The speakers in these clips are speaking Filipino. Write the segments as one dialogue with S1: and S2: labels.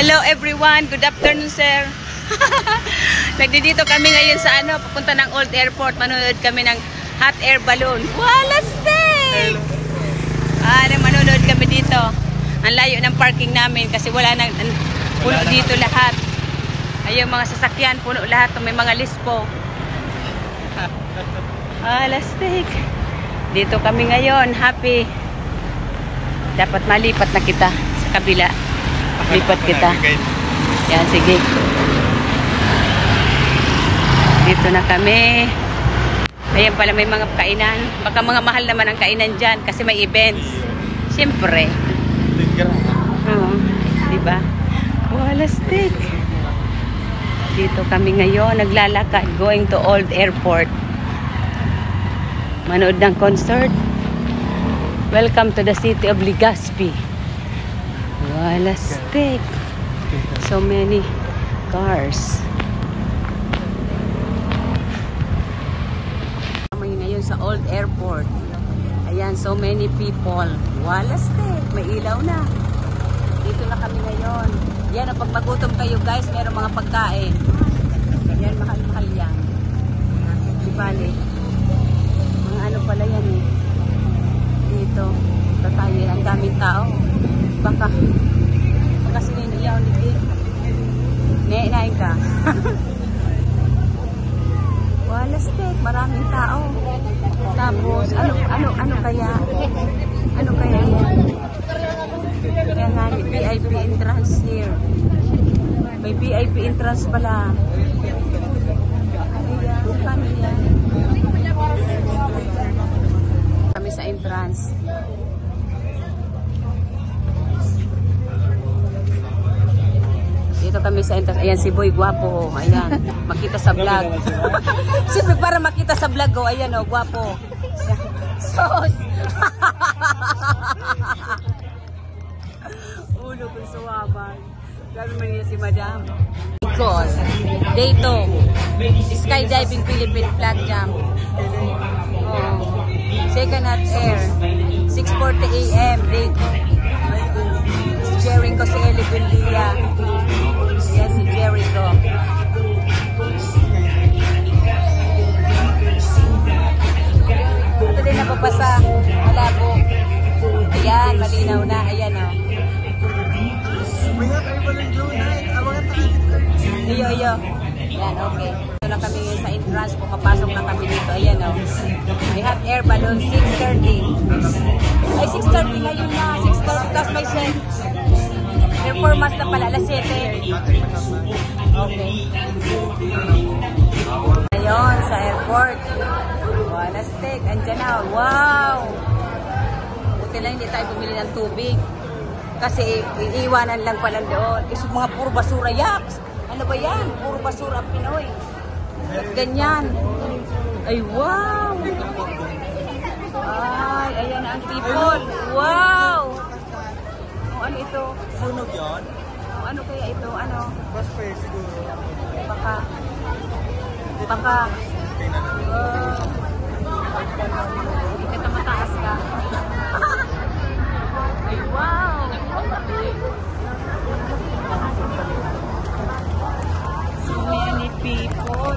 S1: Hello everyone, good afternoon sir. Nagdidito kami ngayon sa papunta ng Old Airport. Manonood kami ng hot air balloon. Wala steak! Manonood kami dito. Ang layo ng parking namin kasi wala nang puno dito lahat. Ayun mga sasakyan, puno lahat. May mga lispo. Wala steak. Dito kami ngayon, happy. Dapat malipat na kita sa kabila. Lipat kita. Yan, sige. Dito na kami. Ayan pala, may mga kainan. Baka mga mahal naman ang kainan dyan kasi may events. Siyempre. Diba? Wala steak. Dito kami ngayon, naglalakad, going to Old Airport. Manood ng concert. Welcome to the city of Legazpi. Wala steak. So many cars. Kami ngayon sa Old Airport. Ayan, so many people. Wala steak. May ilaw na. Dito na kami ngayon. Yan, pag magutom kayo guys, meron mga pagkain. Yan, mahal-mahal yan. Di bale. Mga ano pala yan eh. Dito. Tayo, ang daming tao. Baka sininiyaw ni Dick. Nain ka. Wala steak, maraming tao. Tapos, ano kaya? Ano kaya yan? Kaya nga, VIP entrance here. May VIP entrance pala. Ano yan? Paano yan? Kami sa entrance. Dito kami sa entrance. Ayan, si Boy Guapo. Ayan, makita sa vlog. Siyempre, para makita sa vlog, oh. Ayan, oh, guwapo. Sos! Ulo kong suwaban. Sabi mo niya si Madam. Nicole. Dito. Skydiving Philippine Flat Jump. Oh. Second at air. 6:40 AM. Dito. Jericho si Eli Buendia. Yan si Jericho. Ito din napapasa. Malabo. Ayan, malinaw na. Ayan o. Iyo. Yan, okay. Ito na kami sa entrance. Pumapasok na kami dito. Ayan o. May hot air balloon. 6:30. Ay, 6:30 ngayon na. 6:30 plus may set. Performance na pala, alas 7. Okay. Ngayon, sa airport. Wala steak. Andyan na. Wow! Buti lang hindi tayo bumili ng tubig. Kasi iiwanan lang pala doon. Is mga puro basura. Yaks! Ano ba yan? Puro basura ang Pinoy. At ganyan. Ay, wow! Ay, ayan ang people. Wow! Ano ito? Sunog yun? Ano kaya ito? Ano? Crossfire siguro. Baka. Hindi ka mataas ka. Ay, wow! So many people.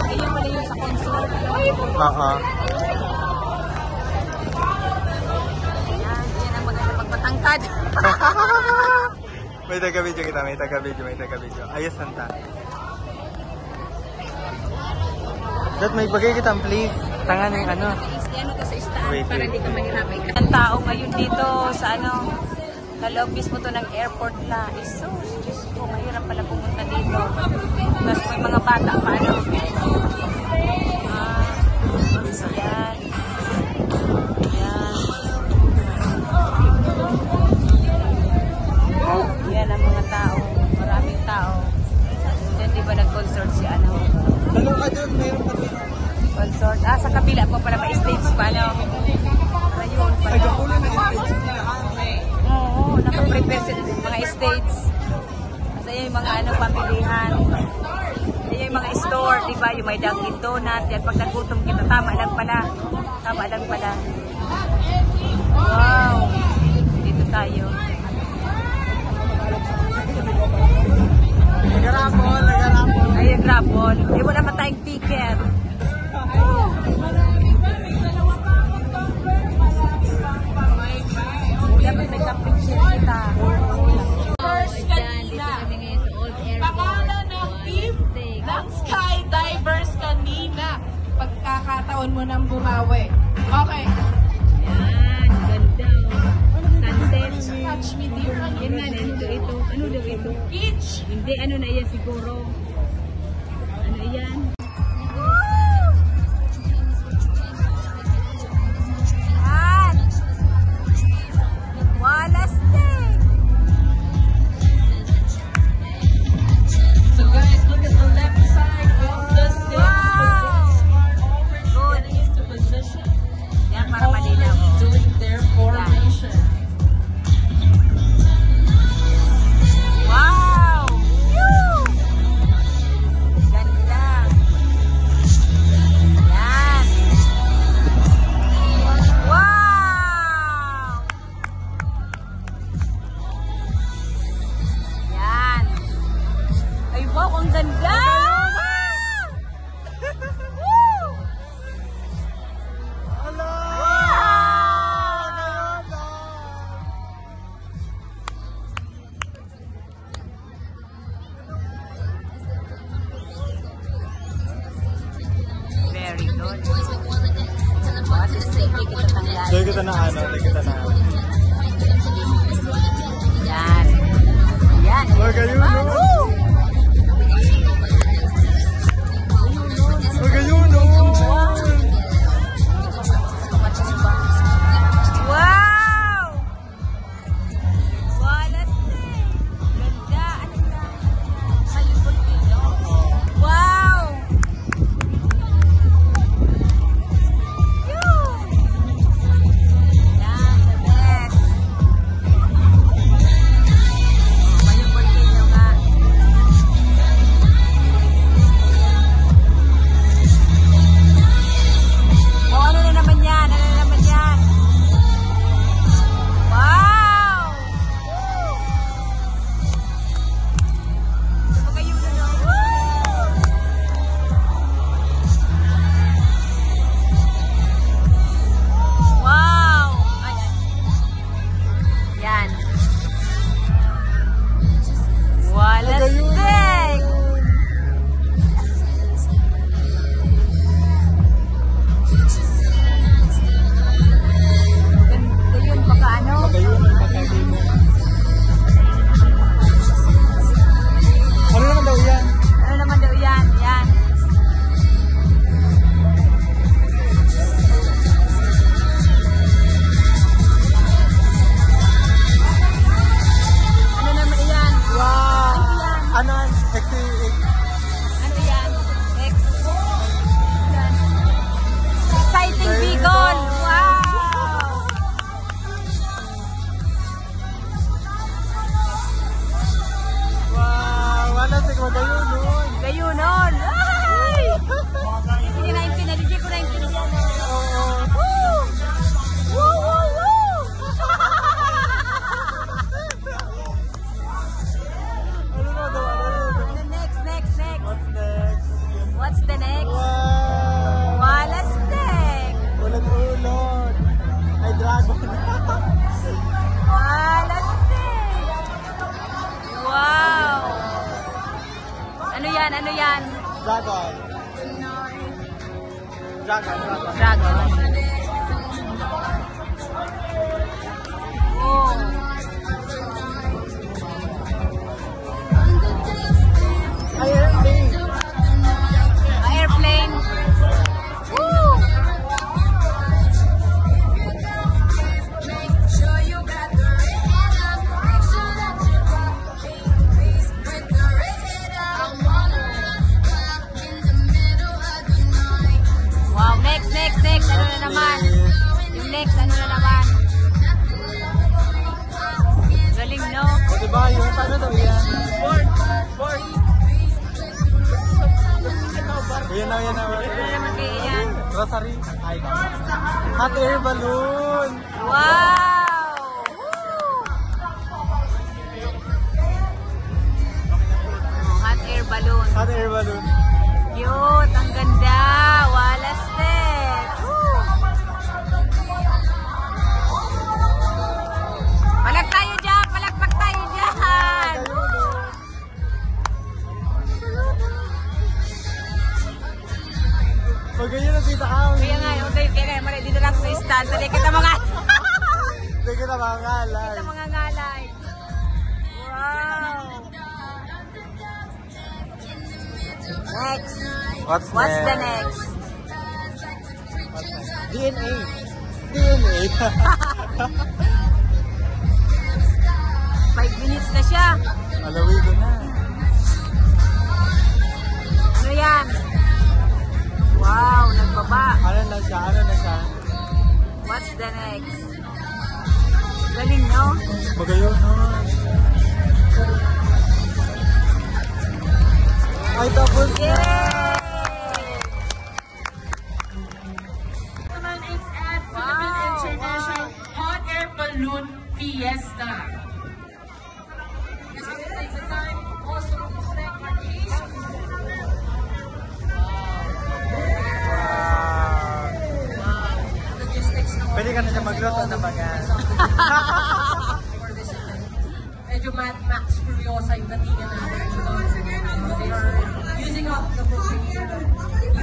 S1: Ayun pala yung sa concert. Yan ang maganda magpatangkad.
S2: May taga-video kita, may taga-video. Ayos, santa. Dad, may bagay kita, please. Tangan yung ano.
S1: Ano ka sa istaan para hindi ka mahirapan. Ang tao ngayon dito sa sa loob mismo to ng airport na. So, Diyos ko, mahirap pala pumunta dito. Tapos may mga bata pa, Yan. Yan ang mga tao. Maraming tao. Yan, di ba nag-concert si
S2: Dalaw ka doon, mayroon pa doon.
S1: Concert. Sa kabila po pala may stage pa, Ayun pala. Oo, nakaprepare sila mga stage. Kasi yung mga pamilihan. Yan yung mga store, di ba? Yung may Dunkin Donut. Yan, pag nagutom kita, tama lang pala. Wow! Dito tayo.
S3: pagkakataon mo nang bumawi. Okay.
S1: Yan, ganda. Sunset.
S3: Touch me, dear.
S1: Yan nga, ito. Ano daw ito?
S3: Beach.
S1: Hindi, ano na yan siguro. Ano yan? Yan! Walas din!
S3: So guys, look at the left side of the stage.
S1: Good.
S3: To position.
S1: Yan, para malinaw.
S3: Doing their formation.
S1: Wow! Woo! Ganda! Yan! Wow! Yan! Ay, wow! Ang ganda! Woo!
S2: Ala!
S1: Very good. What is it? Hindi kita tanggal.
S2: Hindi kita na ano, hindi kita na.
S1: Yan. Yan.
S2: Wag kayo, no?
S1: Woo!
S2: Wag kayo, no?
S1: Wow! Walas eh. Ganda. Ano na? Malibot dito. Wow! Yoo! Yan, the best. Malibot dito nga. Oh, ano na naman yan? Ano na naman yan? Wow! Woo! Ito pa kayo na no? Wow! Ay, ay. Yan. Walas ding! Ganda yun, baka ano?
S2: Wag kayo, wag kayo. Ano naman daw yan?
S1: Ano naman daw yan? Yan. Ano naman yan?
S2: Wow!
S1: Ano yan?
S2: Ano?
S1: Ano yan? X. Yan. Exciting Bicol! Wow!
S2: Wow! Wala, sige, wag kayo, no?
S1: Kayo nun! Ay! Hindi na intindihan. Hindi ko na intindihan.
S2: Oo.
S1: Woo! Woo! Woo! Woo!
S2: Ano na daw? Ano?
S1: Ano next? Next? Next?
S2: What's next?
S1: What's the next?
S2: Wow!
S1: Walas Tek!
S2: Ulod-ulod. Ay, dragon.
S1: Walas Tek! Wow! Ano yan? Ano yan?
S2: Dragon. Dragon.
S1: Dragon. Oh.
S2: Airplane.
S1: Airplane. Woo! Wow, next. Ano na naman? Yung next, ano na naman? Galing, no?
S2: O diba, yung ano daw yan? Fort. Yan na.
S1: Ano na naman kayo yan?
S2: Rosary. Ay, hot air balloon.
S1: Wow! Woo! Oh, hot air balloon.
S2: Hot air balloon.
S1: Cute! Ang ganda! Walas Tek! Woo! Palag tayo dyan! Palagpak tayo dyan!
S2: Pag ganyan na Tita Ami.
S1: Kaya
S2: mga ngalay.
S1: Kita mga ngalay. Wow! Next.
S2: What's
S1: the next?
S2: DNA. DNA.
S1: 5 minutes na siya.
S2: Alawigo na.
S1: Ano yan? Wow, nagbaba.
S2: Ano na siya? Ano na siya?
S1: What's the next? Galing, no?
S2: Magayon, no? Ay, tapos na!
S1: Yay!
S3: Naman, it's at Philippine International Hot Air Balloon Fiesta. This is take the time also to reflect occasion. Logistics ng
S2: Pwede ka na siya magluto na mga.
S3: for this event. Medyo Mad Max Furiosa yung datingan natin. They are using up the propane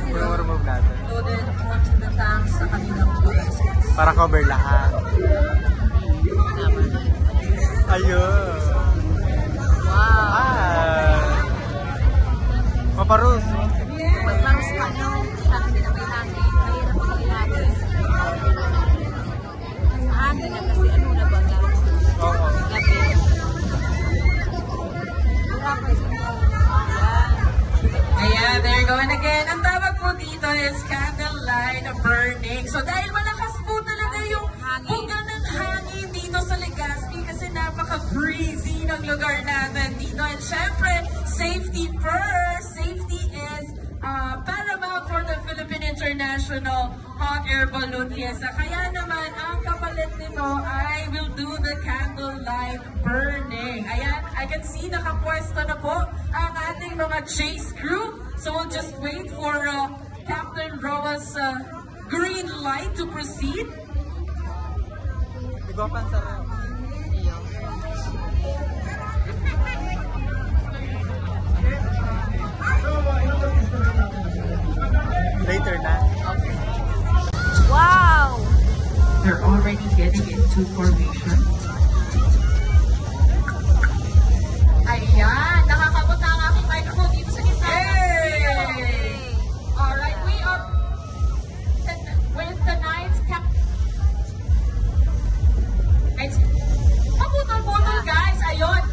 S2: Puro remove natin.
S3: loaded onto the tanks sa kanilang vessels.
S2: Para cover lahat. Ayun.
S1: Wow!
S2: Ah. Paparus.
S1: Magparos pa, no? Sabi nila may hangin. Mahirap ang ilalim. Hangin na kasi ano na ba?
S2: Oo.
S1: Gabi. Hirap eh.
S3: Ayan, there you go. And again, ang tawag po dito is candlelight burning. So dahil malakas po talaga yung buga ng hangin dito sa Legazpi kasi napaka-breezy ng lugar natin dito. And syempre, safety first. Safety is paramount for the Philippine International Hot Air Balloon Fiesta. Kaya naman, ang kapalit nito ay will do the candlelight burning. Ayan, I can see nakapwesto na po ang ating mga chase crew. So we'll just wait for Captain Roa's green light to proceed.
S2: Iguapan sa rin. Later na.
S1: Wow!
S3: They're already getting into formation. Ayan, nakakabot na ang aking microphone dito sa gitna. Alright, we are with the night's putol-putol guys, ayun.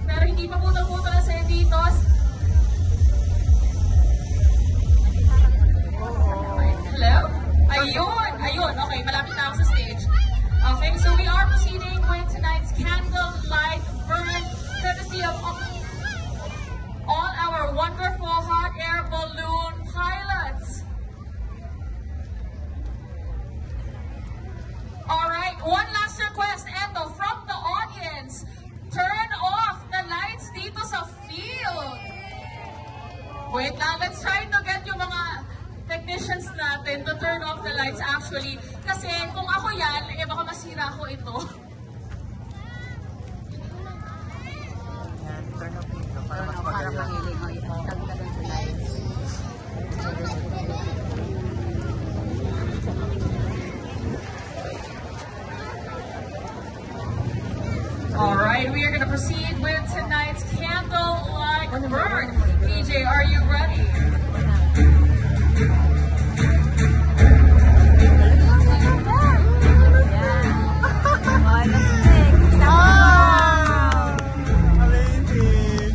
S3: Pero hindi pa putol-putol ang Senditos. Hello? Ayun, ayun. Okay, malapit na ako sa stage. Okay, so we are proceeding with tonight's candlelight burn, courtesy of all our wonderful hot air balloon pilots. Alright, one last request, Eto, from the audience. Turn off the lights dito sa field. Wait lang, let's try to get yung mga technicians natin to turn off the lights actually. Kasi kung ako yan, eh baka masira ko ito.
S2: Yan, turn off dito para mas
S1: Para
S2: magayon.
S1: mahiling. O, itagdagan sa lights.
S3: Alright, we are going to proceed with tonight's candlelight burn. PJ, are you ready?
S2: Ah! Amazing!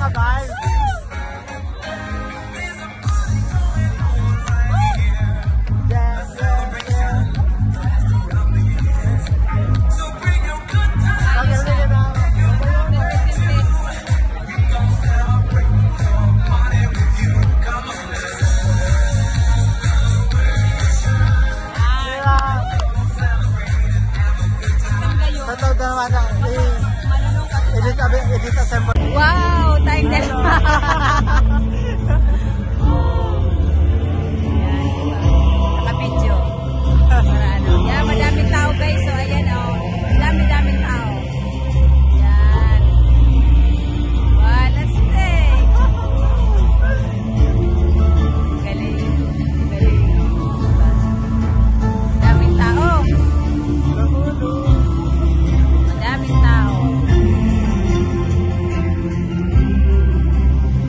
S2: ka, guys.
S1: Wow, tayong dalawa. Naka-video. Para ano. Yan, madaming tao guys. So, ayan o. Dami-daming tao. Yan. Walaste. Galing. Galing. Daming tao. Madaming tao.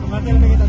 S2: Kumatil na kita